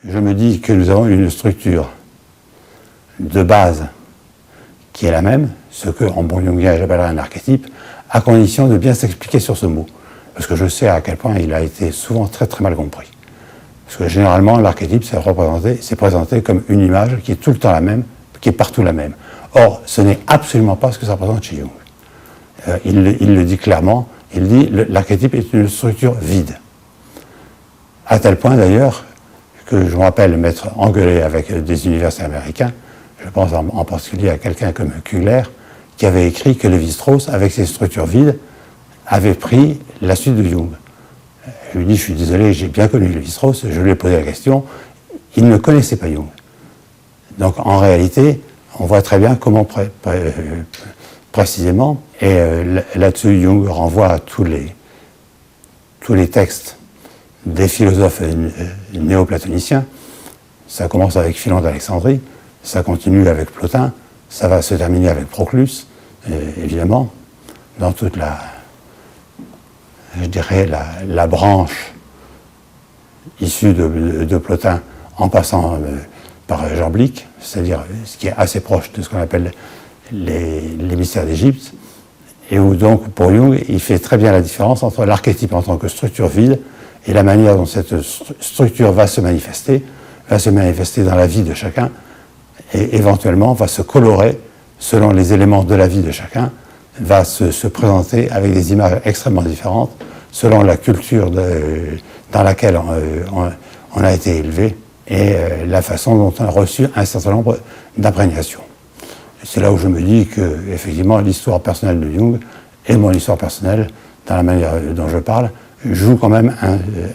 je me dis que nous avons une structure de base qui est la même, ce que en bon jungien j'appellerais un archétype, à condition de bien s'expliquer sur ce mot. Parce que je sais à quel point il a été souvent très très mal compris. Parce que généralement, l'archétype, c'est présenté comme une image qui est tout le temps la même, qui est partout la même. Or, ce n'est absolument pas ce que ça représente chez Jung. Il le dit clairement, il dit l'archétype est une structure vide. À tel point d'ailleurs que je me rappelle m'être engueulé avec des universitaires américains, je pense en particulier à quelqu'un comme Kugler, qui avait écrit que Lévi-Strauss, avec ses structures vides, avait pris la suite de Jung. Je lui dis, je suis désolé, j'ai bien connu Lévi-Strauss, je lui ai posé la question, il ne connaissait pas Jung. Donc en réalité, on voit très bien comment précisément, et là-dessus Jung renvoie à tous les textes des philosophes néoplatoniciens. Ça commence avec Philon d'Alexandrie, ça continue avec Plotin, ça va se terminer avec Proclus, évidemment, dans toute la branche issue de Plotin, en passant par Jean Blic, c'est-à-dire ce qui est assez proche de ce qu'on appelle les mystères d'Égypte, et où donc, pour Jung, il fait très bien la différence entre l'archétype en tant que structure vide et la manière dont cette structure va se manifester dans la vie de chacun, et éventuellement va se colorer selon les éléments de la vie de chacun, va se présenter avec des images extrêmement différentes selon la culture dans laquelle on a été élevé et la façon dont on a reçu un certain nombre d'imprégnation. C'est là où je me dis que, effectivement, l'histoire personnelle de Jung et mon histoire personnelle, dans la manière dont je parle, jouent quand même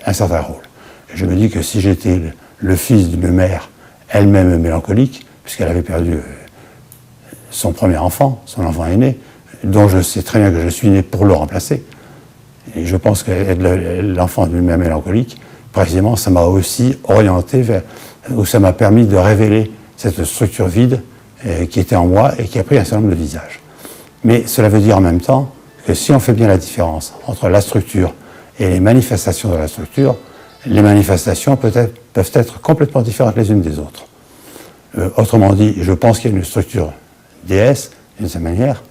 un certain rôle. Je me dis que si j'étais le fils d'une mère elle-même mélancolique, puisqu'elle avait perdu son premier enfant, son enfant aîné, dont je sais très bien que je suis né pour le remplacer, et je pense qu'être l'enfant d'une mère mélancolique, précisément, ça m'a aussi orienté où ça m'a permis de révéler cette structure vide qui était en moi et qui a pris un certain nombre de visages. Mais cela veut dire en même temps que si on fait bien la différence entre la structure et les manifestations de la structure, les manifestations peuvent être complètement différentes les unes des autres. Autrement dit, je pense qu'il y a une structure déesse, d'une certaine manière,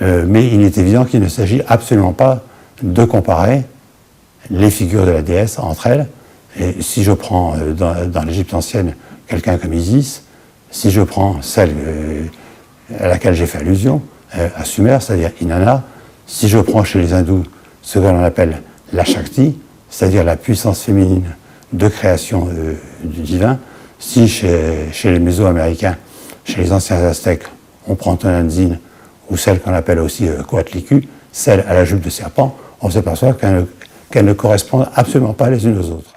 mais il est évident qu'il ne s'agit absolument pas de comparer les figures de la déesse entre elles. Et si je prends dans l'Égypte ancienne quelqu'un comme Isis, si je prends celle à laquelle j'ai fait allusion, à Sumer, c'est-à-dire Inanna, si je prends chez les hindous ce que l'on appelle la Shakti, c'est-à-dire la puissance féminine de création du divin, si chez les Mésoaméricains, chez les anciens Aztèques, on prend Tonantzin, ou celle qu'on appelle aussi Coatlicue, celle à la jupe de serpent, on s'aperçoit qu'elles ne correspondent absolument pas les unes aux autres.